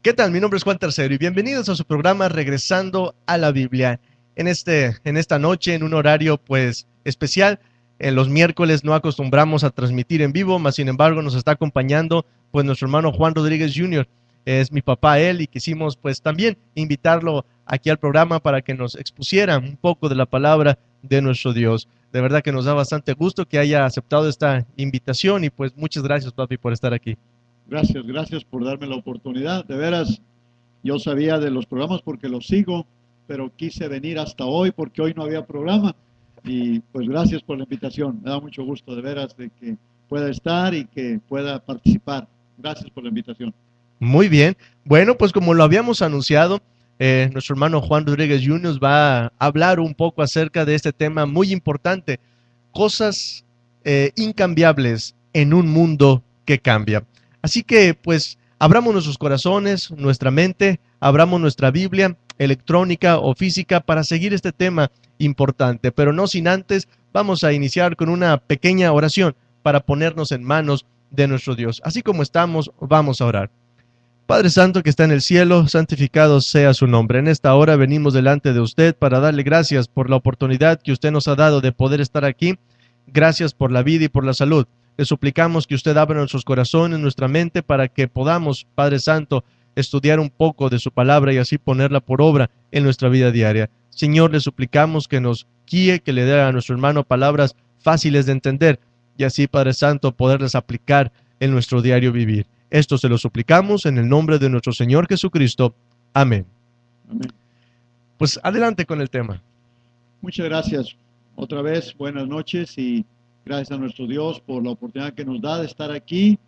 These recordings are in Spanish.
¿Qué tal? Mi nombre es Juan Tercero y bienvenidos a su programa Regresando a la Biblia. En esta noche, en un horario pues especial, en los miércoles no acostumbramos a transmitir en vivo, mas sin embargo nos está acompañando pues nuestro hermano Juan Rodríguez Jr. Es mi papá él y quisimos pues también invitarlo aquí al programa para que nos expusiera un poco de la palabra de nuestro Dios. De verdad que nos da bastante gusto que haya aceptado esta invitación y pues muchas gracias, papi, por estar aquí. Gracias por darme la oportunidad. De veras, yo sabía de los programas porque los sigo, pero quise venir hasta hoy porque hoy no había programa. Y pues gracias por la invitación. Me da mucho gusto de veras de que pueda estar y que pueda participar. Gracias por la invitación. Muy bien. Bueno, pues como lo habíamos anunciado, nuestro hermano Juan Rodríguez Jr. nos va a hablar un poco acerca de este tema muy importante, cosas incambiables en un mundo que cambia. Así que pues abramos nuestros corazones, nuestra mente, abramos nuestra Biblia electrónica o física para seguir este tema importante, pero no sin antes vamos a iniciar con una pequeña oración para ponernos en manos de nuestro Dios. Así como estamos, vamos a orar. Padre Santo que está en el cielo, santificado sea su nombre. En esta hora venimos delante de usted para darle gracias por la oportunidad que usted nos ha dado de poder estar aquí. Gracias por la vida y por la salud. Le suplicamos que usted abra nuestros corazones, nuestra mente, para que podamos, Padre Santo, estudiar un poco de su palabra y así ponerla por obra en nuestra vida diaria. Señor, le suplicamos que nos guíe, que le dé a nuestro hermano palabras fáciles de entender y así, Padre Santo, poderlas aplicar en nuestro diario vivir. Esto se lo suplicamos en el nombre de nuestro Señor Jesucristo. Amén. Amén. Pues adelante con el tema. Muchas gracias. Otra vez, buenas noches y gracias a nuestro Dios por la oportunidad que nos da de estar aquí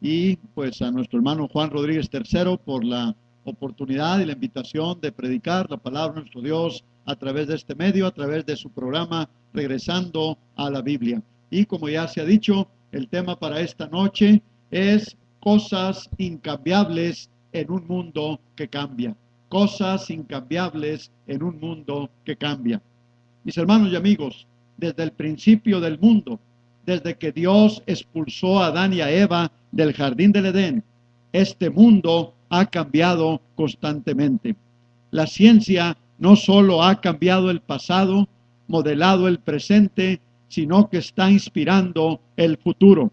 y pues a nuestro hermano Juan Rodríguez III por la oportunidad y la invitación de predicar la palabra de nuestro Dios a través de este medio, a través de su programa Regresando a la Biblia. Y como ya se ha dicho, el tema para esta noche es cosas incambiables en un mundo que cambia. Cosas incambiables en un mundo que cambia. Mis hermanos y amigos, desde el principio del mundo, desde que Dios expulsó a Adán y a Eva del jardín del Edén, este mundo ha cambiado constantemente. La ciencia no solo ha cambiado el pasado, modelado el presente, sino que está inspirando el futuro.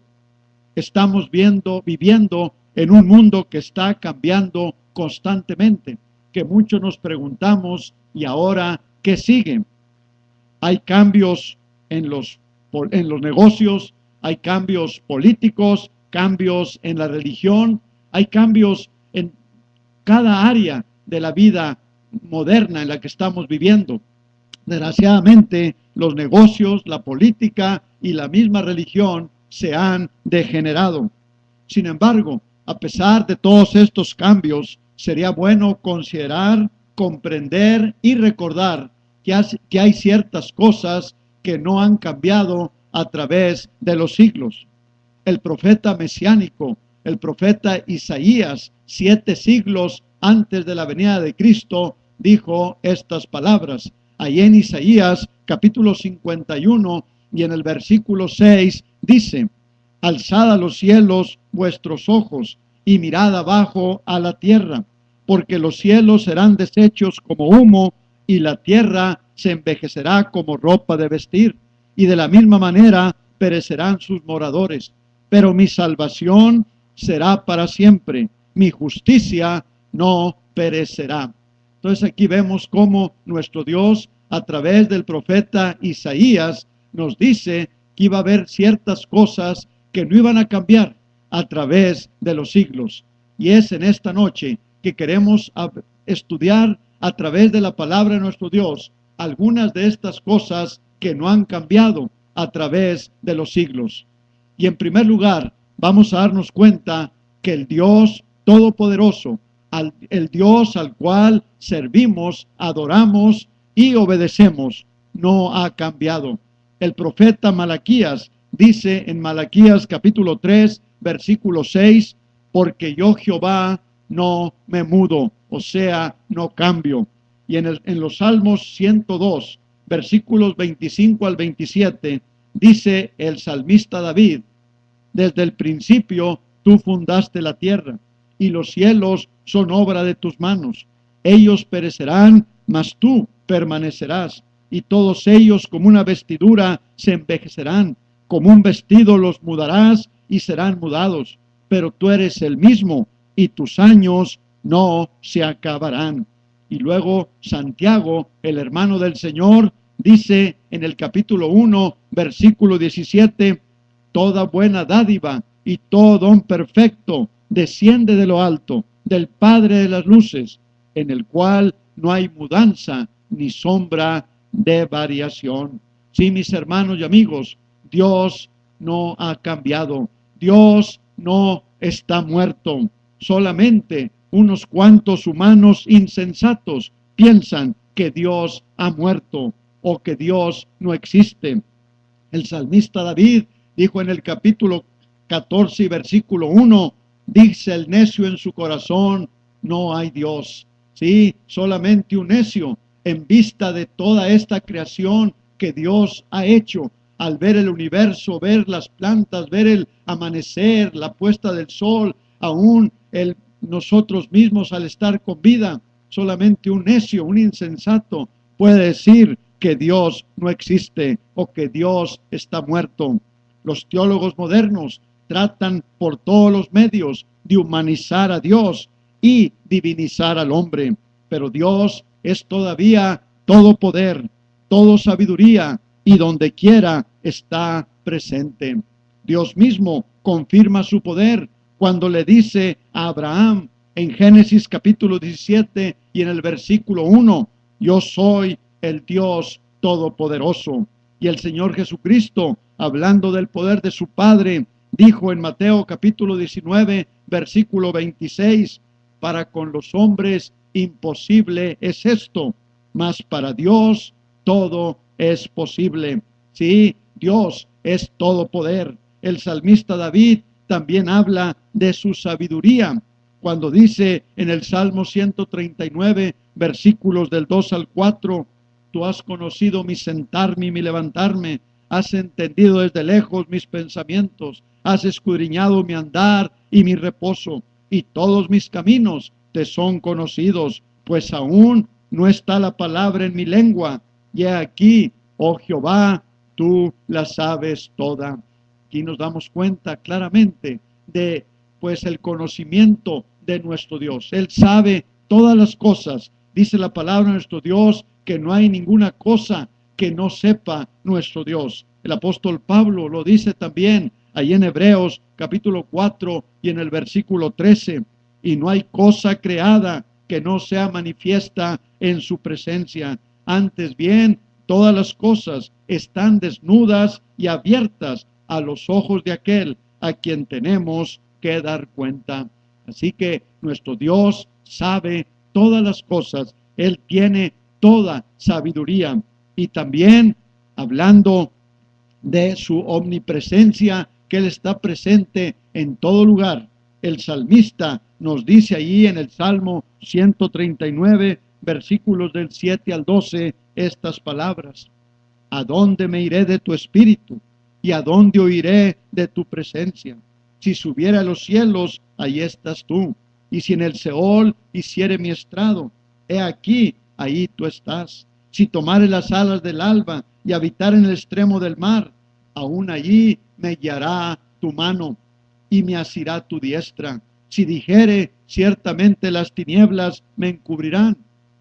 Estamos viviendo en un mundo que está cambiando constantemente, que muchos nos preguntamos, ¿y ahora qué sigue? Hay cambios en los negocios, hay cambios políticos, cambios en la religión, hay cambios en cada área de la vida moderna en la que estamos viviendo. Desgraciadamente, los negocios, la política y la misma religión se han degenerado. Sin embargo, a pesar de todos estos cambios, sería bueno considerar, comprender y recordar que hay ciertas cosas que no han cambiado a través de los siglos. El profeta mesiánico, el profeta Isaías, 7 siglos antes de la venida de Cristo, dijo estas palabras. Ahí en Isaías capítulo 51 y en el versículo 6 dice: alzad a los cielos vuestros ojos y mirad abajo a la tierra, porque los cielos serán deshechos como humo y la tierra se envejecerá como ropa de vestir, y de la misma manera perecerán sus moradores. Pero mi salvación será para siempre, mi justicia no perecerá. Entonces aquí vemos cómo nuestro Dios, a través del profeta Isaías, nos dice que iba a haber ciertas cosas que no iban a cambiar a través de los siglos. Y es en esta noche que queremos estudiar a través de la palabra de nuestro Dios algunas de estas cosas que no han cambiado a través de los siglos. Y en primer lugar, vamos a darnos cuenta que el Dios Todopoderoso, el Dios al cual servimos, adoramos y obedecemos, no ha cambiado. El profeta Malaquías dice en Malaquías capítulo 3, versículo 6, porque yo Jehová no me mudo, o sea, no cambio. Y en los Salmos 102, versículos 25 al 27, dice el salmista David: desde el principio tú fundaste la tierra, y los cielos son obra de tus manos. Ellos perecerán, mas tú permanecerás, y todos ellos como una vestidura se envejecerán, como un vestido los mudarás y serán mudados, pero tú eres el mismo y tus años no se acabarán. Y luego Santiago, el hermano del Señor, dice en el capítulo 1, versículo 17, toda buena dádiva y todo don perfecto desciende de lo alto, del Padre de las luces, en el cual no hay mudanza ni sombra de variación. Sí, mis hermanos y amigos, Dios no ha cambiado. Dios no está muerto. Solamente unos cuantos humanos insensatos piensan que Dios ha muerto o que Dios no existe. El salmista David dijo en el capítulo 14 y versículo 1, dice el necio en su corazón, no hay Dios. Sí, solamente un necio en vista de toda esta creación que Dios ha hecho, al ver el universo, ver las plantas, ver el amanecer, la puesta del sol, aún nosotros mismos al estar con vida, solamente un necio, un insensato puede decir que Dios no existe o que Dios está muerto. Los teólogos modernos tratan por todos los medios de humanizar a Dios y divinizar al hombre, pero Dios es todavía todo poder, todo sabiduría y donde quiera está presente. Dios mismo confirma su poder cuando le dice a Abraham en Génesis capítulo 17 y en el versículo 1, yo soy el Dios todopoderoso. Y el Señor Jesucristo, hablando del poder de su Padre, dijo en Mateo capítulo 19, versículo 26, para con los hombres imposible es esto, mas para Dios todo es posible. Sí, Dios es todo poder. El salmista David también habla de su sabiduría cuando dice en el Salmo 139, versículos del 2 al 4, tú has conocido mi sentarme y mi levantarme, has entendido desde lejos mis pensamientos, has escudriñado mi andar y mi reposo, y todos mis caminos te son conocidos, pues aún no está la palabra en mi lengua, y he aquí, oh Jehová, tú la sabes toda. Aquí nos damos cuenta claramente de pues el conocimiento de nuestro Dios. Él sabe todas las cosas. Dice la palabra de nuestro Dios que no hay ninguna cosa que no sepa nuestro Dios. El apóstol Pablo lo dice también ahí en Hebreos capítulo 4 y en el versículo 13. Y no hay cosa creada que no sea manifiesta en su presencia. Antes bien, todas las cosas están desnudas y abiertas a los ojos de aquel a quien tenemos que dar cuenta. Así que nuestro Dios sabe todas las cosas. Él tiene toda sabiduría. Y también hablando de su omnipresencia, que Él está presente en todo lugar. El salmista nos dice allí en el Salmo 139, versículos del 7 al 12, estas palabras. ¿A dónde me iré de tu espíritu? ¿Y a dónde oiré de tu presencia? Si subiera a los cielos, ahí estás tú. Y si en el Seol hiciere mi estrado, he aquí, ahí tú estás. Si tomare las alas del alba y habitar en el extremo del mar, aún allí me guiará tu mano y me asirá tu diestra. Si dijere, ciertamente las tinieblas me encubrirán,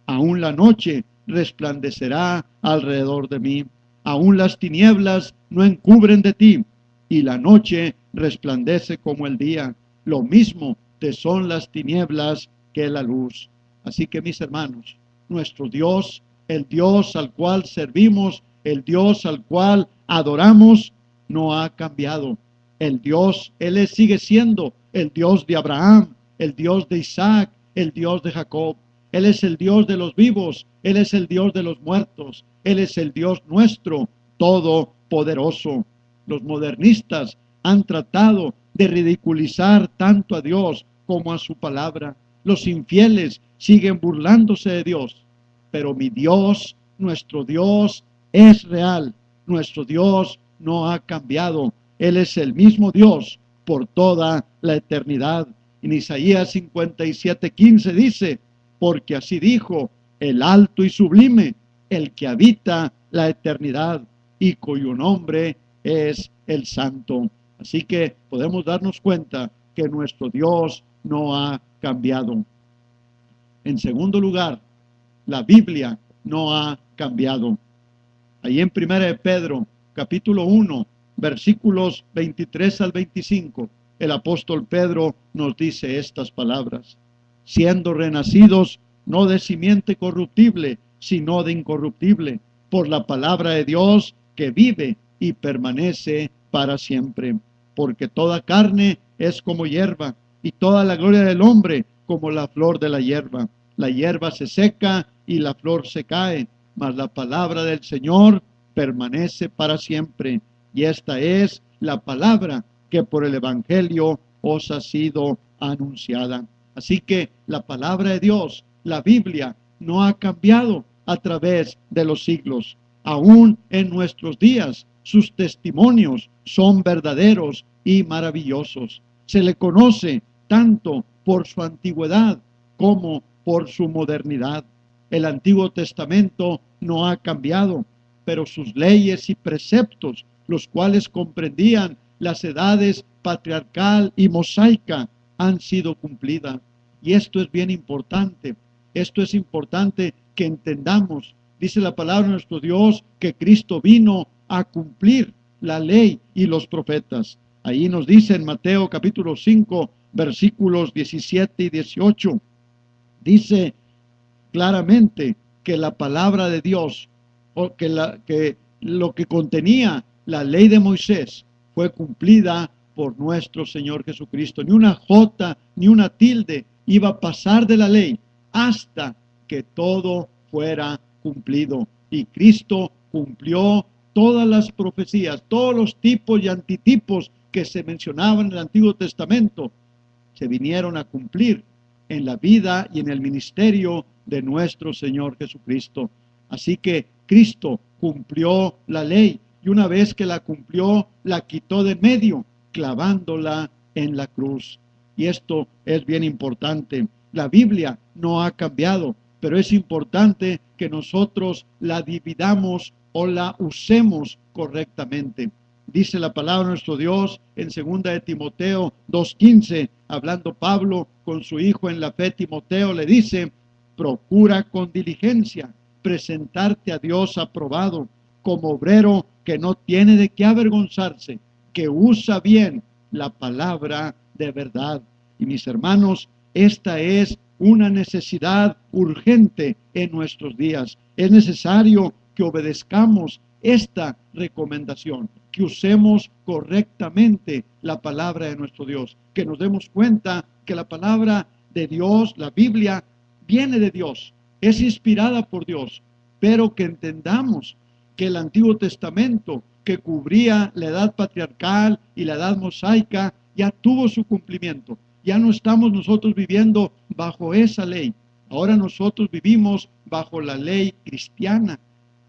aún la noche resplandecerá alrededor de mí. Aún las tinieblas no encubren de ti, y la noche resplandece como el día. Lo mismo te son las tinieblas que la luz. Así que, mis hermanos, nuestro Dios, el Dios al cual servimos, el Dios al cual adoramos, no ha cambiado. El Dios, Él sigue siendo el Dios de Abraham, el Dios de Isaac, el Dios de Jacob. Él es el Dios de los vivos, Él es el Dios de los muertos, Él es el Dios nuestro, todopoderoso. Los modernistas han tratado de ridiculizar tanto a Dios como a su palabra. Los infieles siguen burlándose de Dios, pero mi Dios, nuestro Dios, es real. Nuestro Dios no ha cambiado. Él es el mismo Dios por toda la eternidad. En Isaías 57:15 dice, porque así dijo el alto y sublime, el que habita la eternidad y cuyo nombre es el Santo. Así que podemos darnos cuenta que nuestro Dios no ha cambiado. En segundo lugar, la Biblia no ha cambiado. Ahí en 1 de Pedro, capítulo 1, versículos 23 al 25, el apóstol Pedro nos dice estas palabras: siendo renacidos no de simiente corruptible, sino de incorruptible, por la palabra de Dios que vive y permanece para siempre. Porque toda carne es como hierba, y toda la gloria del hombre como la flor de la hierba. La hierba se seca y la flor se cae, mas la palabra del Señor permanece para siempre. Y esta es la palabra que por el Evangelio os ha sido anunciada. Así que la palabra de Dios, la Biblia, no ha cambiado a través de los siglos. Aún en nuestros días, sus testimonios son verdaderos y maravillosos. Se le conoce tanto por su antigüedad como por su modernidad. El Antiguo Testamento no ha cambiado, pero sus leyes y preceptos, los cuales comprendían las edades patriarcal y mosaica, han sido cumplidas. Y esto es bien importante. Esto es importante que entendamos. Dice la palabra de nuestro Dios que Cristo vino a cumplir la ley y los profetas. Ahí nos dice en Mateo capítulo 5, versículos 17 y 18. Dice claramente que la palabra de Dios, o que lo que contenía la ley de Moisés, fue cumplida por nuestro Señor Jesucristo. Ni una jota, ni una tilde iba a pasar de la ley hasta que todo fuera cumplido. Y Cristo cumplió todas las profecías, todos los tipos y antitipos que se mencionaban en el Antiguo Testamento, se vinieron a cumplir en la vida y en el ministerio de nuestro Señor Jesucristo. Así que Cristo cumplió la ley, y una vez que la cumplió, la quitó de medio, clavándola en la cruz. Y esto es bien importante. La Biblia no ha cambiado, pero es importante que nosotros la dividamos o la usemos correctamente. Dice la palabra de nuestro Dios en 2 de Timoteo 2:15, hablando Pablo con su hijo en la fe Timoteo, le dice: procura con diligencia presentarte a Dios aprobado, como obrero que no tiene de qué avergonzarse, que usa bien la palabra de verdad. Y mis hermanos, esta es una necesidad urgente en nuestros días. Es necesario que obedezcamos esta recomendación, que usemos correctamente la palabra de nuestro Dios, que nos demos cuenta que la palabra de Dios, la Biblia, viene de Dios, es inspirada por Dios, pero que entendamos que el Antiguo Testamento, que cubría la edad patriarcal y la edad mosaica, ya tuvo su cumplimiento. Ya no estamos nosotros viviendo bajo esa ley. Ahora nosotros vivimos bajo la ley cristiana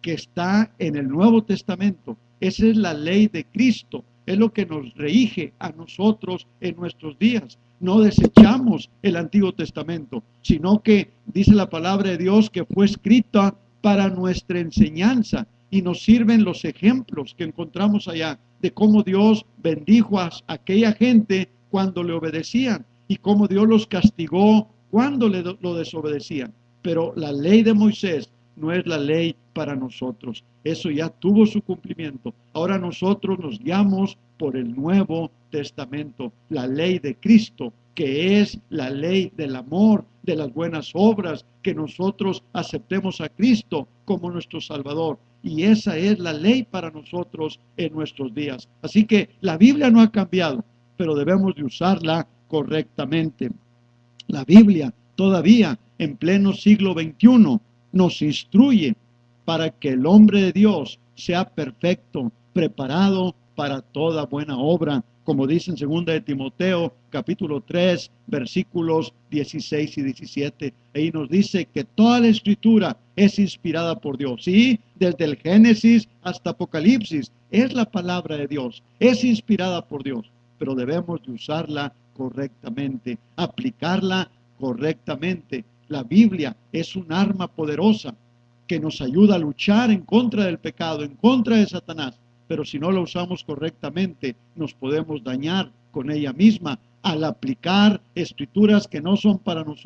que está en el Nuevo Testamento. Esa es la ley de Cristo. Es lo que nos rige a nosotros en nuestros días. No desechamos el Antiguo Testamento, sino que dice la palabra de Dios que fue escrita para nuestra enseñanza, y nos sirven los ejemplos que encontramos allá de cómo Dios bendijo a aquella gente cuando le obedecían y cómo Dios los castigó cuando lo desobedecían. Pero la ley de Moisés no es la ley para nosotros. Eso ya tuvo su cumplimiento. Ahora nosotros nos guiamos por el Nuevo Testamento, la ley de Cristo, que es la ley del amor, de las buenas obras, que nosotros aceptemos a Cristo como nuestro Salvador. Y esa es la ley para nosotros en nuestros días. Así que la Biblia no ha cambiado, pero debemos de usarla correctamente. La Biblia todavía en pleno siglo XXI nos instruye para que el hombre de Dios sea perfecto, preparado para toda buena obra, como dice en 2 de Timoteo capítulo 3 versículos 16 y 17. Ahí nos dice que toda la escritura es inspirada por Dios. Sí, desde el Génesis hasta Apocalipsis es la palabra de Dios, es inspirada por Dios, pero debemos de usarla correctamente, aplicarla correctamente. La Biblia es un arma poderosa que nos ayuda a luchar en contra del pecado, en contra de Satanás. Pero si no la usamos correctamente, nos podemos dañar con ella misma al aplicar escrituras que no son para nosotros.